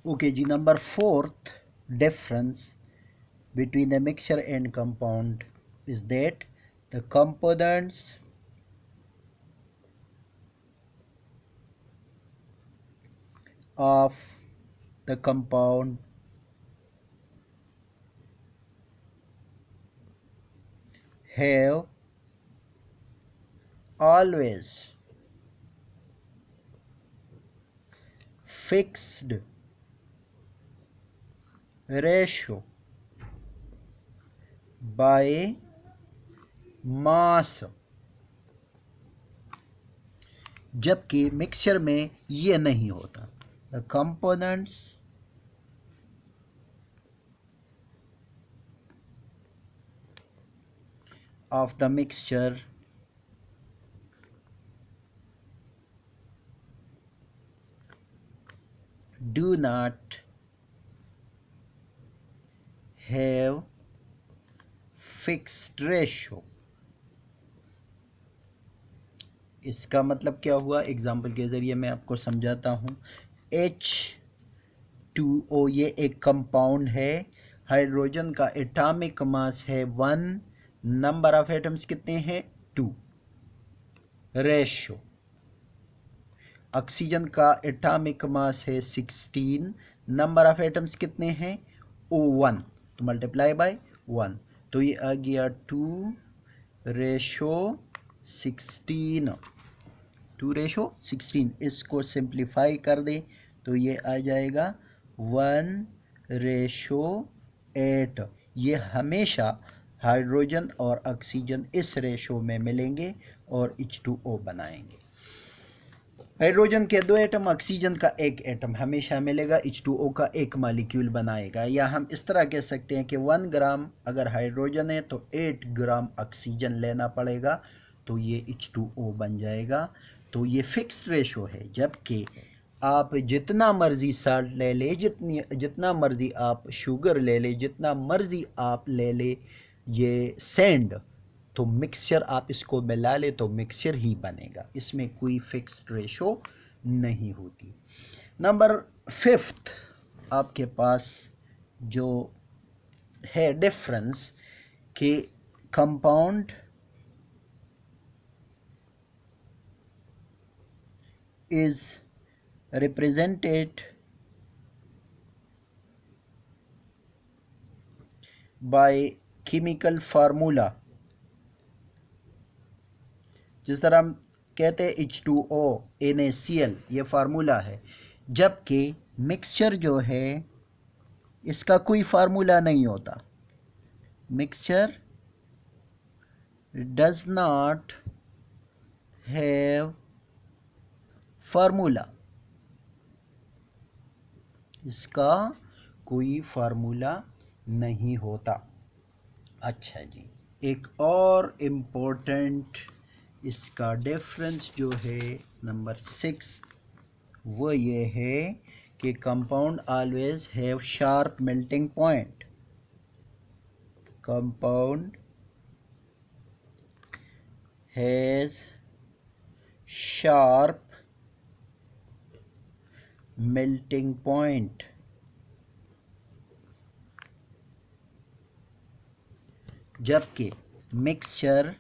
Okay जी, number fourth difference between the mixture and compound is that the components of the compound have always fixed ratio by mass, जबकि mixture में ये नहीं होता. The components of the mixture do not have fixed ratio. इसका मतलब क्या हुआ, example के ज़रिए मैं आपको समझाता हूँ. H2O ये एक कंपाउंड है, हाइड्रोजन का एटॉमिक मास है 1, नंबर ऑफ एटम्स कितने हैं 2. रेशो ऑक्सीजन का एटॉमिक मास है 16, नंबर ऑफ एटम्स कितने हैं 1, तो मल्टीप्लाई बाय 1, तो ये आ गया 2:16, 2:16. इसको सिंप्लीफाई कर दे तो ये आ जाएगा 1:8. ये हमेशा हाइड्रोजन और ऑक्सीजन इस रेशो में मिलेंगे और H2O बनाएंगे. हाइड्रोजन के 2 एटम, ऑक्सीजन का 1 एटम हमेशा मिलेगा, H2O का 1 मॉलिक्यूल बनाएगा. या हम इस तरह कह सकते हैं कि 1 ग्राम अगर हाइड्रोजन है तो 8 ग्राम ऑक्सीजन लेना पड़ेगा, तो ये H2O बन जाएगा. तो ये फिक्स्ड रेशो है. जबकि आप जितना मर्ज़ी साल्ट ले ले, जितना मर्ज़ी आप शुगर ले ले, जितना मर्ज़ी आप ले ले ये सैंड, तो मिक्सचर आप इसको मिला ले तो मिक्सचर ही बनेगा, इसमें कोई फिक्स्ड रेशो नहीं होती. नंबर 5 आपके पास जो है डिफरेंस कि compound is represented by chemical formula. जिस तरह हम कहते हैं H2O NaCl, ये फार्मूला है, जबकि मिक्सचर जो है इसका कोई फार्मूला नहीं होता. Mixture does not have formula, इसका कोई फार्मूला नहीं होता. अच्छा जी, एक और इम्पोर्टेंट इसका डिफरेंस जो है नंबर 6, वो ये है कि compound always have sharp melting point. Compound has sharp melting point. जबकि mixture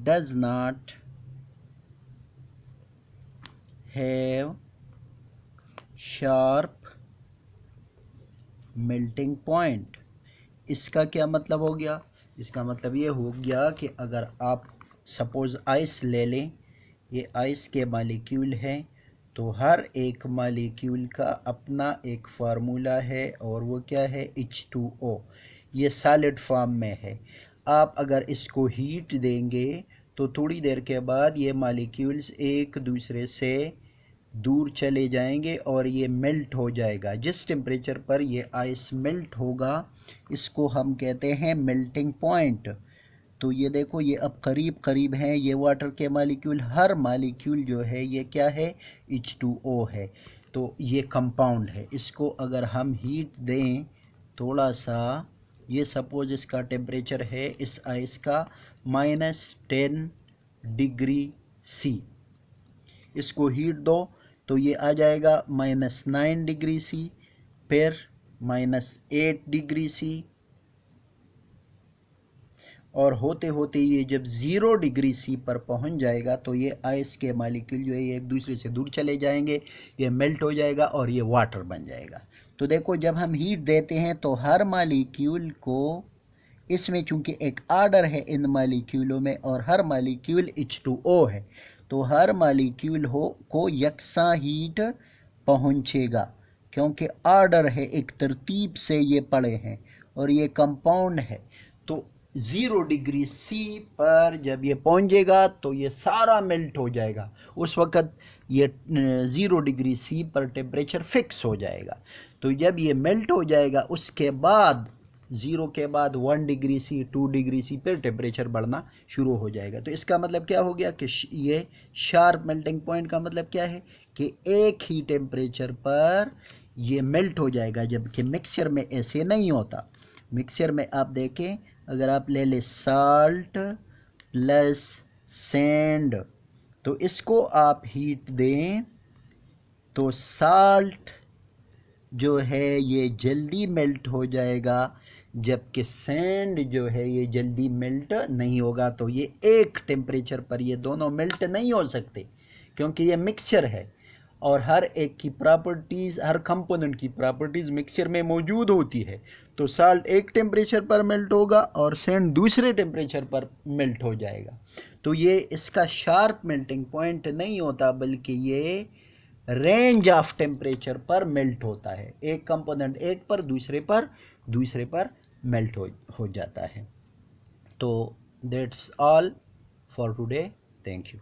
does not have sharp melting point. इसका क्या मतलब हो गया, इसका मतलब ये हो गया कि अगर आप सपोज़ आइस ले लें, ये आइस के मॉलिक्यूल हैं, तो हर एक मॉलिक्यूल का अपना एक फार्मूला है और वो क्या है H2O. ये सॉलिड फॉर्म में है. आप अगर इसको हीट देंगे तो थोड़ी देर के बाद ये मॉलिक्यूल्स एक दूसरे से दूर चले जाएंगे और ये मेल्ट हो जाएगा. जिस टेम्परेचर पर ये आइस मेल्ट होगा इसको हम कहते हैं मेल्टिंग पॉइंट. तो ये देखो, ये अब करीब करीब हैं ये वाटर के मॉलिक्यूल, हर मॉलिक्यूल जो है ये क्या है H2O है. तो ये कंपाउंड है. इसको अगर हम हीट दें थोड़ा सा, ये सपोज़ इसका टेम्परेचर है इस आइस का -10 डिग्री C, इसको हीट दो तो ये आ जाएगा -9 डिग्री सी, फिर -8 डिग्री सी, और होते होते ये जब 0 डिग्री सी पर पहुंच जाएगा तो ये आइस के मॉलिक्यूल जो है ये एक दूसरे से दूर चले जाएंगे, ये मेल्ट हो जाएगा और ये वाटर बन जाएगा। तो देखो जब हम हीट देते हैं तो हर मॉलिक्यूल को, इसमें चूंकि एक आर्डर है इन मॉलिक्यूलों में और हर मॉलिक्यूल H2O है, तो हर मॉलिक्यूल को यकसा हीट पहुंचेगा क्योंकि आर्डर है, एक तरतीब से ये पड़े हैं और ये कंपाउंड है। तो 0 डिग्री सी पर जब ये पहुंचेगा तो ये सारा मेल्ट हो जाएगा, उस वक़्त ये 0 डिग्री सी पर टेम्परेचर फिक्स हो जाएगा। तो जब ये मेल्ट हो जाएगा उसके बाद 0 के बाद 1 डिग्री सी, 2 डिग्री सी पर टेम्परेचर बढ़ना शुरू हो जाएगा। तो इसका मतलब क्या हो गया कि ये शार्प मेल्टिंग पॉइंट का मतलब क्या है कि एक ही टेम्परेचर पर ये मेल्ट हो जाएगा, जबकि मिक्सचर में ऐसे नहीं होता। मिक्सचर में आप देखें, अगर आप ले लें साल्ट प्लस सैंड, तो इसको आप हीट दें तो साल्ट जो है ये जल्दी मेल्ट हो जाएगा, जबकि सैंड जो है ये जल्दी मेल्ट नहीं होगा। तो ये एक टेम्परेचर पर ये दोनों मेल्ट नहीं हो सकते क्योंकि ये मिक्सचर है और हर एक की प्रॉपर्टीज़, हर कंपोनेंट की प्रॉपर्टीज़ मिक्सचर में मौजूद होती है। तो साल्ट एक टेम्परेचर पर मेल्ट होगा और सैंड दूसरे टेम्परेचर पर मेल्ट हो जाएगा। तो ये इसका शार्प मेल्टिंग पॉइंट नहीं होता, बल्कि ये रेंज ऑफ टेम्परेचर पर मेल्ट होता है। एक कंपोनेंट एक पर दूसरे पर मेल्ट हो जाता है। तो that's all for today. Thank you.